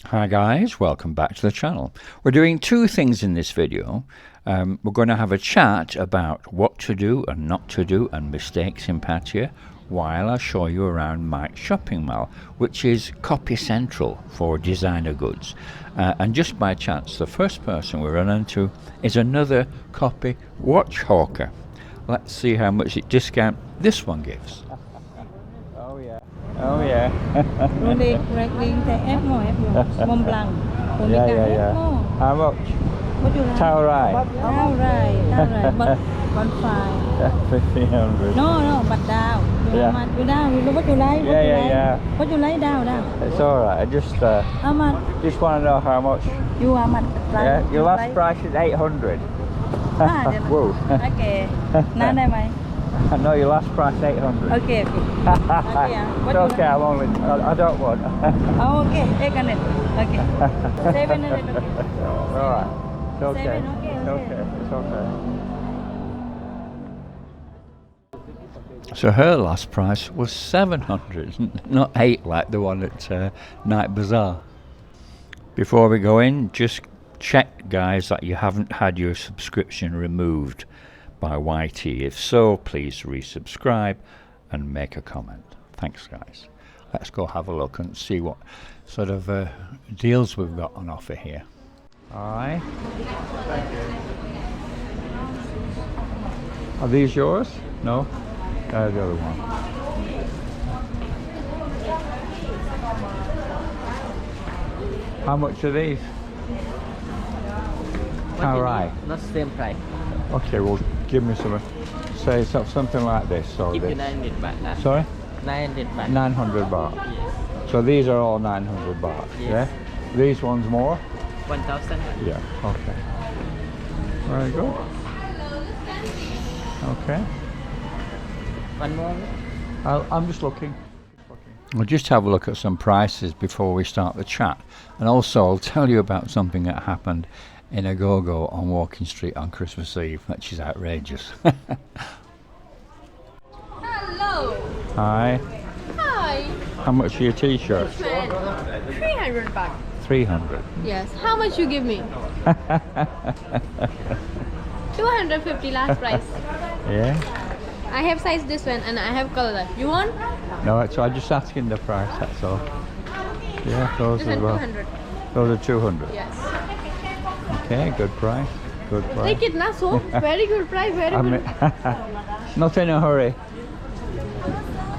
Hi guys, welcome back to the channel. We're doing two things in this video. We're going to have a chat about what to do and not to do and mistakes in Pattaya while I show you around Mike's shopping mall, which is copy central for designer goods. And just by chance, the first person we run into is another copy watch hawker. Let's see how much discount this one gives. Oh yeah. Oh yeah. Yeah. How much? What you like? Taurai. Taurai, but 1.5. 1,500. No, but down. Yeah. You down. You know what you like? Yeah. What you like down? It's alright. I just How much? just want to know how much. You how much? Yeah. Your last price is 800. Whoa. Okay. Nineได้ไหม No, your last price 800. Okay. It's okay. I'm only. I don't want. Oh, okay. 800. Okay. 700. Alright. It's okay. Seven, okay, It's okay. okay. It's okay. So her last price was 700, not 8 like the one at Night Bazaar. Before we go in, just check guys that you haven't had your subscription removed by YT. If so, please resubscribe and make a comment. Thanks guys. Let's go have a look and see what sort of deals we've got on offer here. Alright. Are these yours? No? The other one. How much are these? Alright. Not same price. Okay, well give me some. Say something like this or Give you this. 900 baht. Sorry? 900 baht. 900 baht. Yes. So these are all 900 baht. Yes. Yeah? These ones more? 1,000. Yeah, okay. Very good. Okay. One more. I'm just looking. We'll just have a look at some prices before we start the chat. And also I'll tell you about something that happened in a go-go on Walking Street on Christmas Eve, which is outrageous. Hello. Hi. Hi. How much are your t-shirts? 300 baht. 300. Yes. How much you give me? 250 last price. Yeah? I have size this one and I have color that. You want? No, so I'm just asking the price, that's all. Yeah, those This as one well. 200. Those are 200. Yes. Okay, good price. Good price. Take it now, so very good price, very I good. mean, not in a hurry.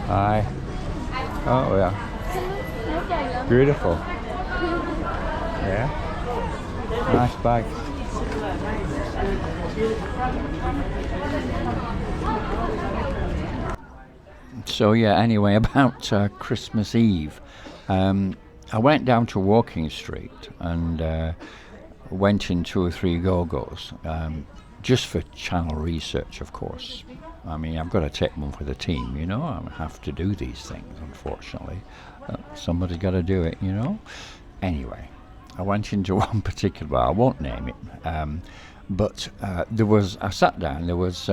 Aye. Oh yeah. No problem. Beautiful. Yeah. Nice bag. So yeah, anyway, about Christmas Eve, I went down to Walking Street and went in 2 or 3 go-go's, just for channel research, of course. I mean, I've got to take one for the team, you know. I have to do these things, unfortunately. Somebody's got to do it, you know. Anyway, I went into one particular bar. I won't name it, but I sat down. There was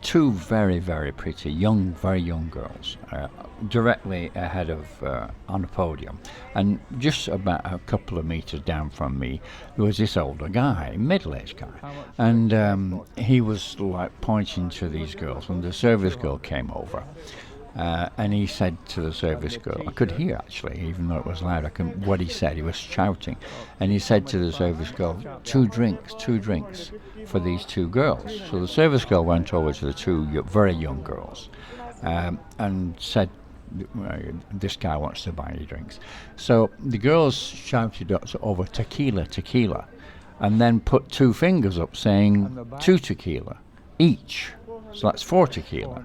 2 very, very pretty, very young girls directly ahead of on the podium, and just about a couple of meters down from me there was this older guy, middle-aged guy, and he was like pointing to these girls, and the service girl came over. And he said to the service girl, I could hear actually, even though it was loud, what he said, he was shouting, and he said to the service girl, 2 drinks for these 2 girls. So the service girl went over to the 2 very young girls and said, this guy wants to buy you drinks. So the girls shouted over tequila, and then put 2 fingers up saying 2 tequila each. So that's 4 tequila.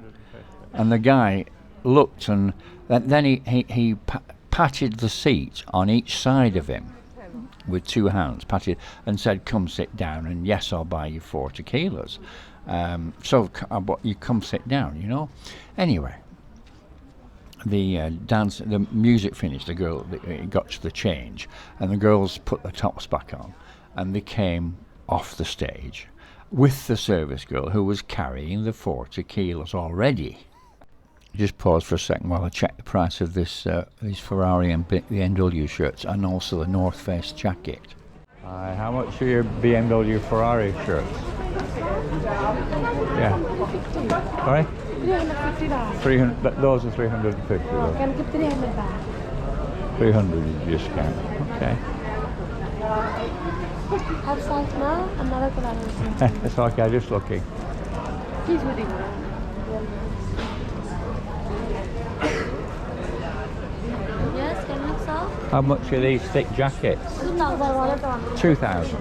And the guy looked, and then he patted the seat on each side of him with 2 hands, patted, and said, come sit down, and yes, I'll buy you 4 tequilas. You come sit down, you know. Anyway, the music finished, the girl, it got to the change, and the girls put their tops back on, and they came off the stage with the service girl who was carrying the 4 tequilas already. Just pause for a second while I check the price of this these Ferrari and BMW shirts, and also the North Face jacket. How much are your BMW Ferrari shirts? Yeah. Sorry? $350. 300. Those are 350. Can give 300 baht. 300 is discount. Okay. Half size now, another color. It's okay. Just looking. Please with it. Yes, can you sell? How much are these thick jackets? 2,000. 2,000.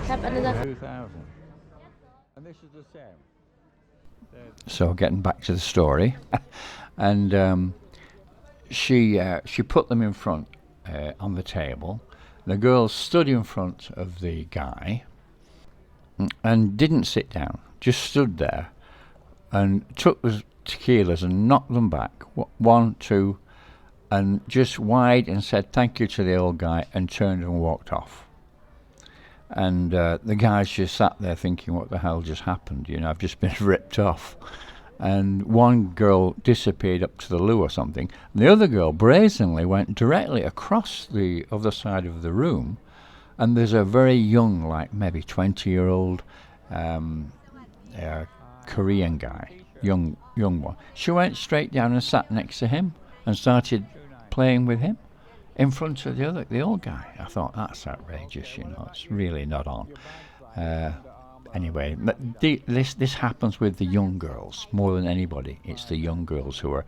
Have another. 2,000. And this is the same. So getting back to the story, and she put them in front on the table. The girl stood in front of the guy and didn't sit down, just stood there and took the tequilas and knocked them back, 1, 2, and just wide and said thank you to the old guy and turned and walked off. And the guys just sat there thinking, what the hell just happened? You know, I've just been ripped off. And one girl disappeared up to the loo or something. And the other girl brazenly went directly across the other side of the room. And there's a very young, like maybe 20-year-old Korean guy, young one. She went straight down and sat next to him and started playing with him in front of the old guy. I thought, that's outrageous, you know, it's really not on. Anyway, this happens with the young girls more than anybody. It's the young girls who are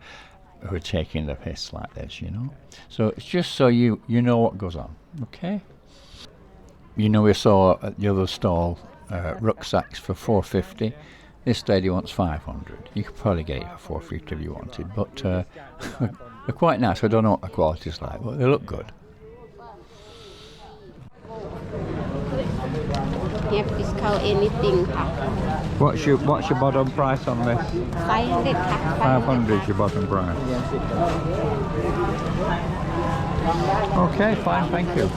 taking the piss like this, you know. So it's just so you know what goes on, okay? You know, we saw at the other stall rucksacks for $450. This lady wants $500. You could probably get it for $450 if you wanted, but they're quite nice. I don't know what the quality's like, but they look good. Have discount anything. What's your bottom price on this? 500. 500 is your bottom price. Okay, fine, thank you.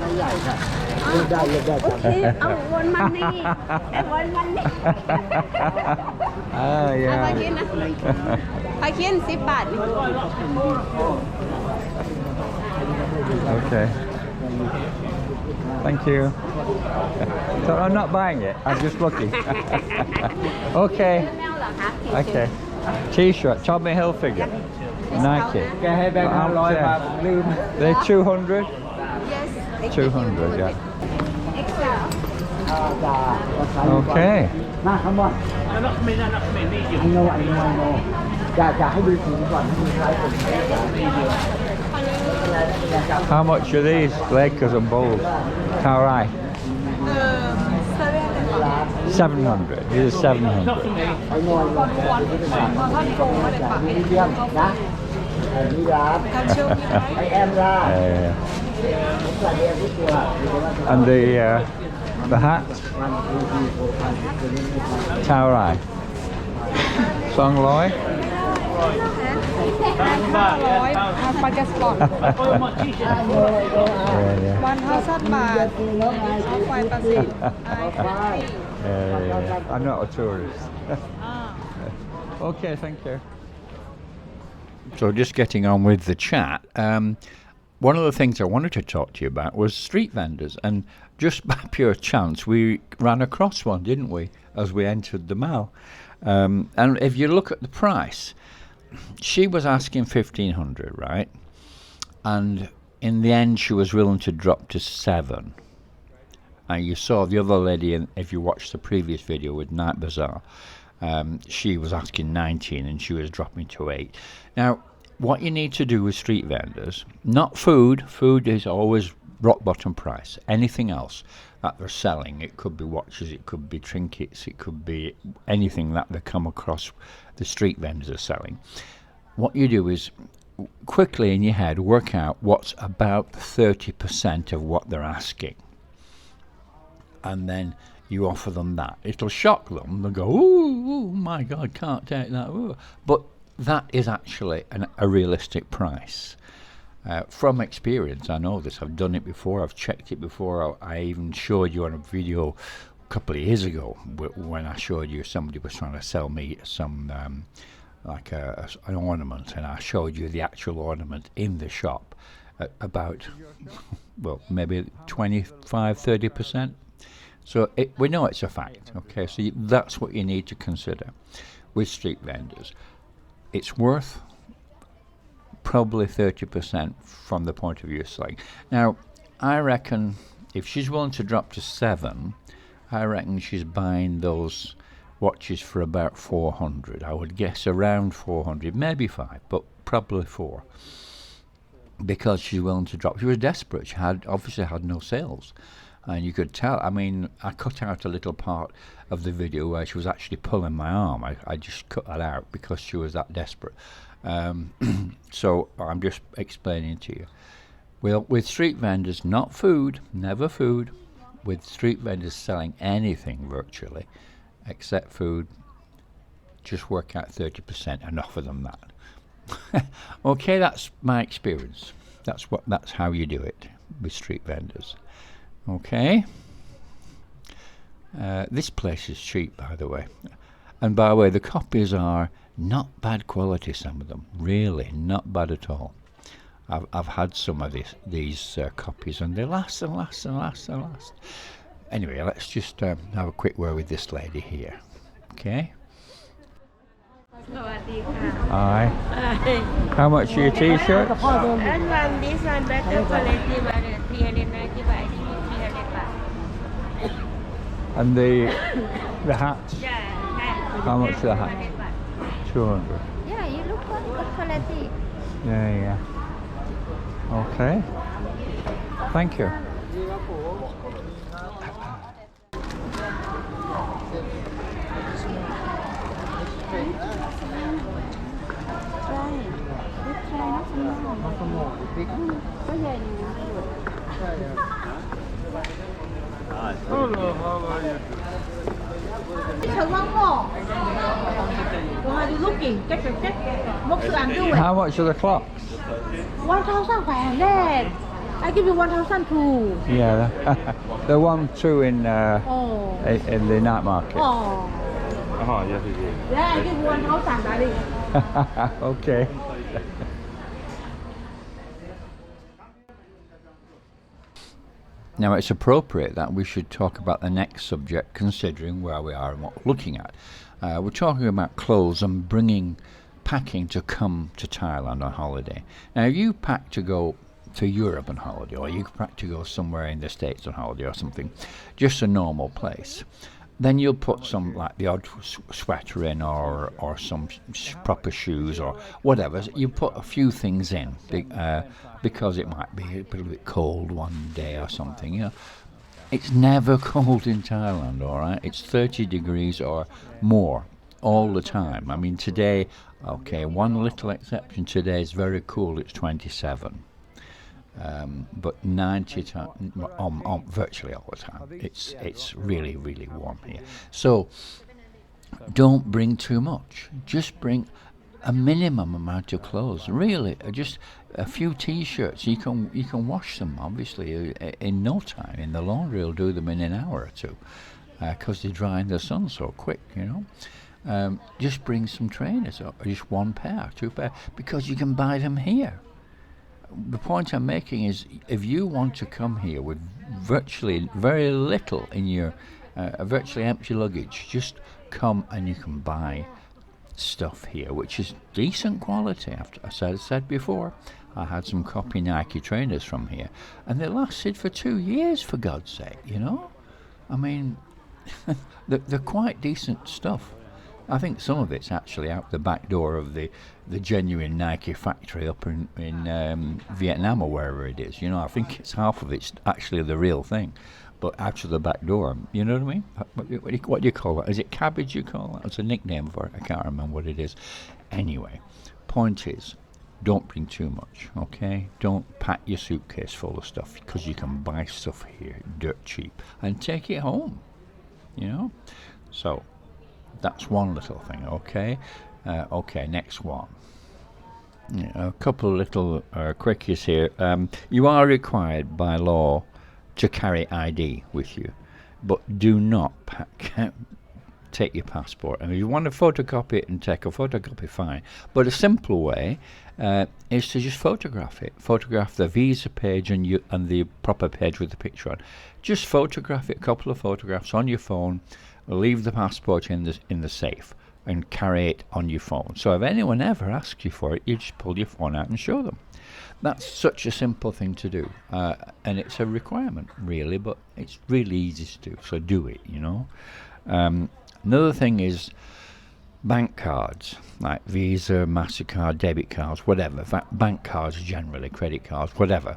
Okay, I want money. I want money. Ah, yeah. 10 บาท Okay. Thank you. So I'm not buying it. I'm just looking. Okay. Okay. T-shirt. Tommy Hilfiger. Nike. They're 200. Yes. 200. Yeah. Extra. Okay. How much are these Lakers and Bulls? How right? 700. These are 700. And the hat? How right? Song Loy? 500 ปากาสปอร์ต 1,000 บาท5%. I'm not a tourist. Okay, thank you. So just getting on with the chat, one of the things I wanted to talk to you about was street vendors, and just by pure chance we ran across one, didn't we, as we entered the mall. And if you look at the price, she was asking 1,500, right? And in the end she was willing to drop to 7. And you saw the other lady, if you watched the previous video with Night Bazaar, she was asking 19 and she was dropping to 8. Now, what you need to do with street vendors, not food is always rock bottom price. Anything else that they're selling, it could be watches, it could be trinkets, it could be anything that they come across the street vendors are selling. What you do is quickly in your head work out what's about 30% of what they're asking, and then you offer them that. It'll shock them. They'll go, ooh my God, can't take that. Ooh. But that is actually a realistic price. From experience, I know this. I've done it before. I've checked it before. I even showed you on a video a couple of years ago when I showed you somebody was trying to sell me some like an ornament, and I showed you the actual ornament in the shop at about, well, maybe 25-30%. So we know it's a fact, okay? So that's what you need to consider with street vendors. It's worth probably 30% from the point of view of selling. Now, I reckon if she's willing to drop to 7, I reckon she's buying those watches for about 400. I would guess around 400, maybe 5, but probably 4. Because she's willing to drop. She was desperate. She obviously had no sales. And you could tell, I mean, I cut out a little part of the video where she was actually pulling my arm. I just cut that out because she was that desperate. So I'm just explaining to you. Well, with street vendors, not food, never food. With street vendors selling anything virtually, except food, just work out 30% and offer them that. Okay, that's my experience. That's how you do it with street vendors. Okay. This place is cheap, by the way. And by the way, the copies are not bad quality, some of them. Really, not bad at all. I've had some of these copies, and they last and last and last and last. Anyway, let's just have a quick word with this lady here. Okay? Hi. How much are your t-shirts? And one, this one better quality, but 390 baht, 300 baht. And the hats? Yeah, hat. How much are the hats? 200 baht. 200. Yeah, you look good quality. Yeah. Okay. Thank you. How much are the clocks? 1,500. I give you 1,002. Yeah, the 1, 2 in the night market. Oh. Yeah, I give you 1,000, darling. Okay. Now it's appropriate that we should talk about the next subject, considering where we are and what we're looking at. We're talking about clothes and packing to come to Thailand on holiday. Now, if you pack to go to Europe on holiday, or you pack to go somewhere in the States on holiday or something, just a normal place, then you'll put some, like the odd sweater in, or some proper shoes or whatever. You put a few things in because it might be a little bit cold one day or something. You know, it's never cold in Thailand. All right, it's 30 degrees or more all the time. I mean, today, okay, one little exception. Today is very cool. It's 27. But 90 virtually all the time. It's really, really warm here. So don't bring too much. Just bring a minimum amount of clothes. Really, just a few t-shirts. You can wash them obviously in no time. In the laundry, will do them in an hour or two because they dry in the sun so quick. You know, just bring some trainers, or just 1 pair, 2 pair, because you can buy them here. The point I'm making is, if you want to come here with virtually very little in your virtually empty luggage, just come and you can buy stuff here, which is decent quality. As I said before, I had some copy Nike trainers from here, and they lasted for 2 years, for God's sake, you know? I mean, they're quite decent stuff. I think some of it's actually out the back door of the genuine Nike factory up in Vietnam or wherever it is. You know, I think it's half of it's actually the real thing, but out of the back door. You know what I mean? What do you call that? Is it cabbage you call that? It's a nickname for it. I can't remember what it is. Anyway, point is, don't bring too much, okay? Don't pack your suitcase full of stuff, because you can buy stuff here dirt cheap and take it home, you know? So that's one little thing, okay? Okay, next one. A couple of little quickies here. You are required by law to carry ID with you, but do not pack take your passport. And if you want to photocopy it and take a photocopy, fine. But a simple way is to just photograph it. Photograph the visa page and the proper page with the picture on. Just photograph it, a couple of photographs on your phone. Leave the passport in the safe and carry it on your phone. So if anyone ever asks you for it, you just pull your phone out and show them. That's such a simple thing to do, and it's a requirement really, but it's really easy to do. So do it. Another thing is bank cards, like Visa, MasterCard, debit cards, whatever. Bank cards generally, credit cards, whatever.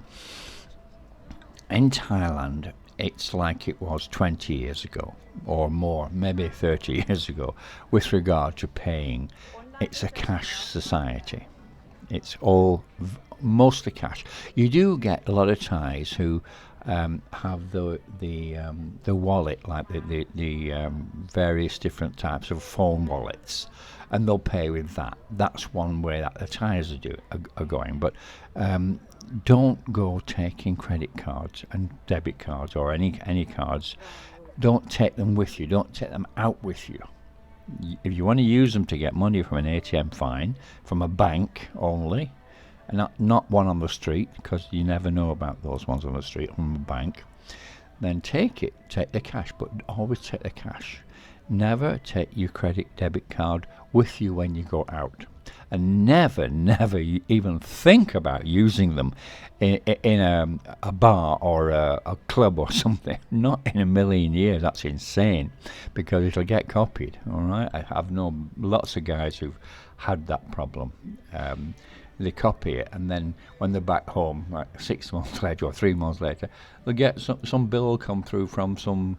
In Thailand, it's like it was 20 years ago or more, maybe 30 years ago, with regard to paying. It's a cash society. It's all mostly cash. You do get a lot of Thais who have the wallet, like the various different types of phone wallets, and they'll pay with that. That's one way that the Thais are going. But don't go taking credit cards and debit cards or any cards. Don't take them with you. Don't take them out with you. If you want to use them to get money from an ATM, fine. From a bank only, and not one on the street, because you never know about those ones on the street from a bank. Then take the cash, but always take the cash. Never take your credit debit card with you when you go out, and never even think about using them in a bar or a club or something. Not in a million years. That's insane, because it'll get copied. All right, I've known lots of guys who've had that problem. They copy it, and then when they're back home, like 6 months later or 3 months later, they'll get some bill come through from some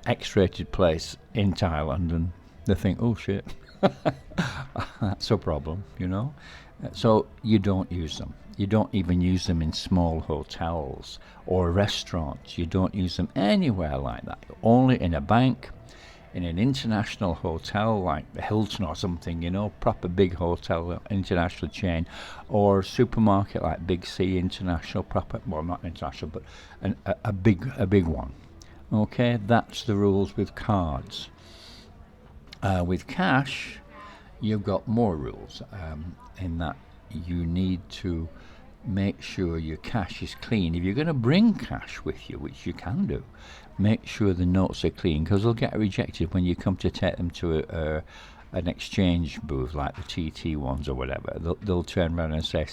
X-rated place in Thailand, and they think, oh shit, that's a problem, So you don't use them. You don't even use them in small hotels or restaurants. You don't use them anywhere like that. Only in a bank, in an international hotel like the Hilton or something, proper big hotel, international chain, or supermarket like Big C International, proper, well, not international, but a big one. Okay, that's the rules with cards. With cash, you've got more rules in that you need to make sure your cash is clean. If you're going to bring cash with you, which you can do, make sure the notes are clean, because they'll get rejected when you come to take them to an exchange booth like the TT ones or whatever. They'll turn around and say,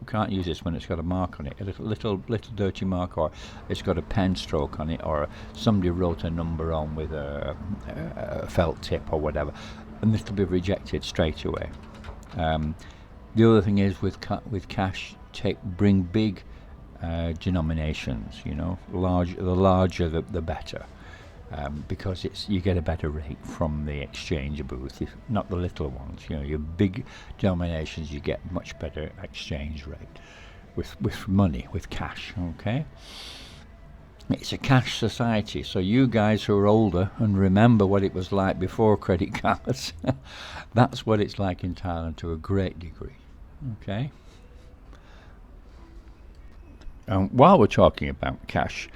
can't use this when it's got a mark on it, a little dirty mark, or it's got a pen stroke on it, or somebody wrote a number on with a felt tip or whatever, and this will be rejected straight away. The other thing is with cash, bring big denominations. The larger the better, because you get a better rate from the exchange booth, not the little ones. Your big denominations, you get much better exchange rate with money, with cash. Okay. It's a cash society, so you guys who are older and remember what it was like before credit cards, that's what it's like in Thailand to a great degree. Okay. While we're talking about cash,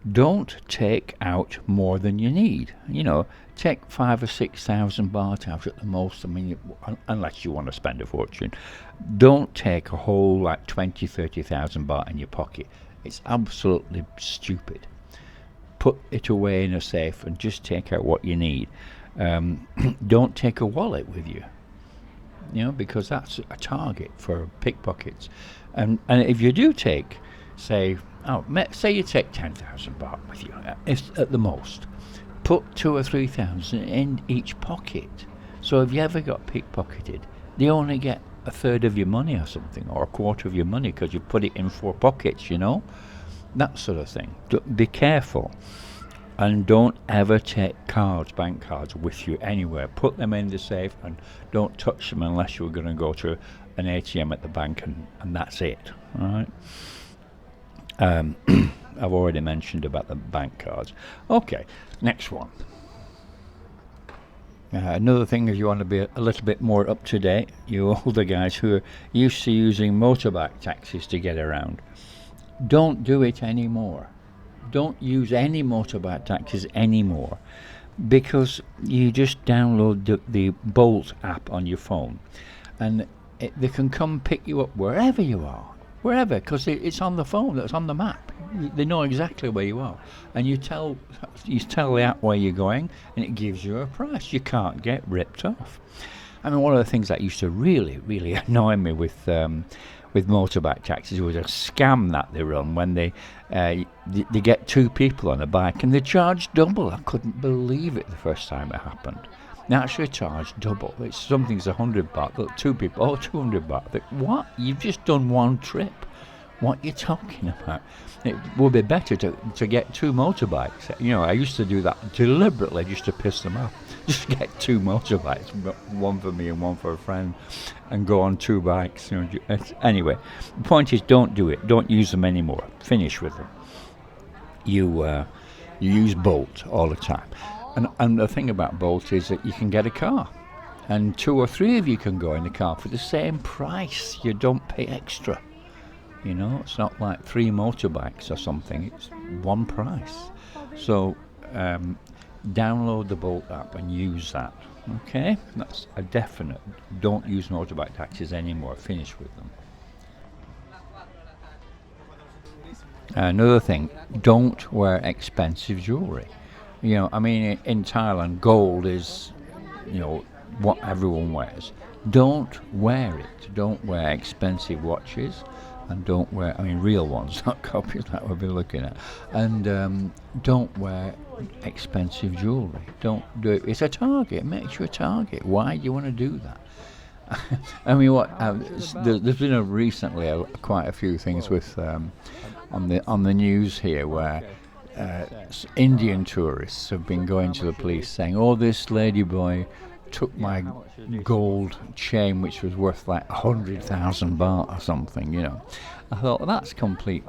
don't take out more than you need. Take 5,000 or 6,000 baht out at the most. I mean, unless you want to spend a fortune. Don't take a whole 20,000, 30,000 baht in your pocket. It's absolutely stupid. Put it away in a safe and just take out what you need. Don't take a wallet with you, because that's a target for pickpockets. And if you do take, say you take 10,000 baht with you, at the most, put 2,000 or 3,000 in each pocket. So if you ever got pickpocketed, they only get a third of your money or something, or a quarter of your money, because you put it in 4 pockets, that sort of thing. Be careful, and don't ever take bank cards with you anywhere. Put them in the safe and don't touch them unless you're going to go to an ATM at the bank, and that's it. All right. I've already mentioned about the bank cards. Okay, next one. Another thing, if you want to be a little bit more up to date, you older guys who are used to using motorbike taxis to get around, don't do it anymore. don't use any motorbike taxis anymore, because you just download the Bolt app on your phone, and they can come pick you up wherever you are, wherever, because it's on the phone, that's on the map. They know exactly where you are, and you tell the app where you're going, and it gives you a price. You can't get ripped off. I mean, one of the things that used to really, really annoy me with motorbike taxis was a scam that they run when they get two people on a bike and they charge double. I couldn't believe it the first time it happened. They actually charge double. It's something's 100 baht. Look, two people, 200 baht. Like, what? You've just done one trip. What are you talking about? It would be better to get two motorbikes. You know, I used to do that deliberately just to piss them off. Just get two motorbikes, one for me and one for a friend, and go on two bikes. You know, anyway, the point is, don't do it. Don't use them anymore. Finish with them. You use Bolt all the time. And the thing about Bolt is that you can get a car, and 2 or 3 of you can go in the car for the same price. You don't pay extra. You know, it's not like 3 motorbikes or something. It's one price. So download the Bolt app and use that. Okay, that's a definite. Don't use motorbike taxis anymore. Finish with them. Another thing, don't wear expensive jewelry. You know, I mean, in Thailand, gold is, you know, what everyone wears. Don't wear it. Don't wear expensive watches, and don't wear, I mean, real ones, not copies that we'll be looking at. And don't wear expensive jewelry. Don't do it. It's a target. It makes you a target. Why do you want to do that? I mean, what? There's been recently quite a few things with on the news here where Indian tourists have been going to the police saying, "Oh, this lady boy took my gold chain, which was worth like 100,000 baht or something." You know, I thought, well, that's complete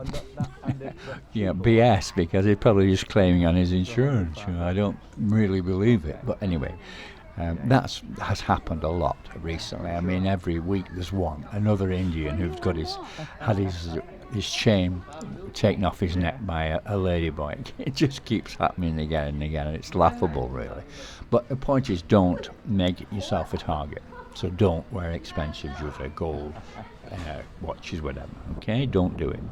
BS, because he's probably just claiming on his insurance. You know, I don't really believe it, but anyway. That has happened a lot recently. I mean, every week there's another Indian who's had his chain taken off his neck by a ladyboy. It just keeps happening again and again, and it's laughable, really. But the point is, don't make yourself a target. So don't wear expensive jewelry, gold, watches, whatever. Okay, don't do it.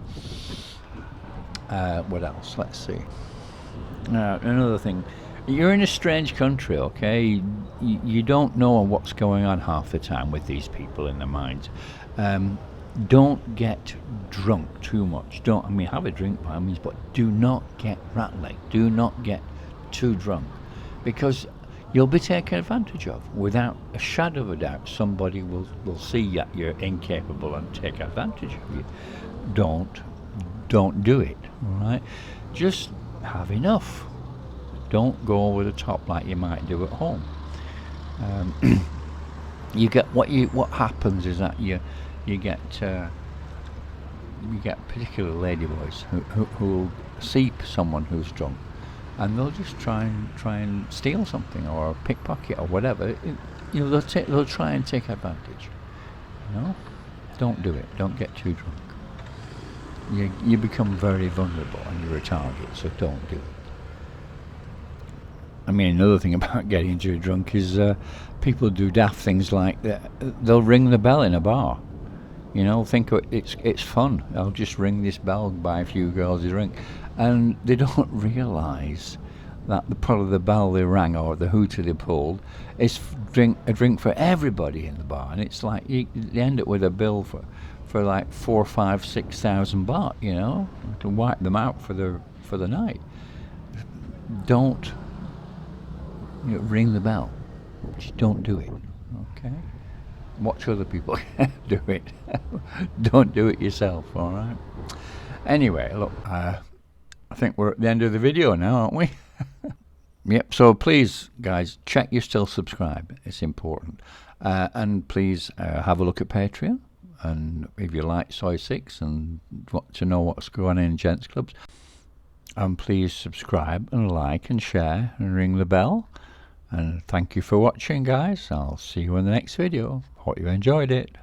What else? Let's see. Another thing. You're in a strange country, okay? You don't know what's going on half the time with these people in their minds. Don't get drunk too much. Have a drink by all means, but do not get rat-legged. Do not get too drunk, because you'll be taken advantage of. Without a shadow of a doubt, somebody will see that you're incapable and take advantage of you. Don't do it, all right? Just have enough. Don't go over the top like you might do at home. You get what happens is that you get particular ladyboys who will see someone who's drunk, and they'll just try and steal something or pickpocket or whatever. They'll try and take advantage. You know, don't do it. Don't get too drunk. You become very vulnerable and you're a target. So don't do it. I mean, another thing about getting too drunk is people do daft things like they'll ring the bell in a bar. You know, think it's fun. I'll just ring this bell, buy a few girls a drink, and they don't realise that probably the bell they rang or the hooter they pulled is a drink for everybody in the bar, and it's like you end up with a bill for like 4, 5, 6,000 baht. You know, to wipe them out for the night. Don't. Ring the bell. Just don't do it. Okay? Watch other people do it. Don't do it yourself, alright? Anyway, look, I think we're at the end of the video now, aren't we? Yep, so please, guys, check you're still subscribed. It's important. And please have a look at Patreon. And if you like Soy 6 and want to know what's going on in Gents Clubs, and please subscribe and like and share and ring the bell. And thank you for watching, guys. I'll see you in the next video. Hope you enjoyed it.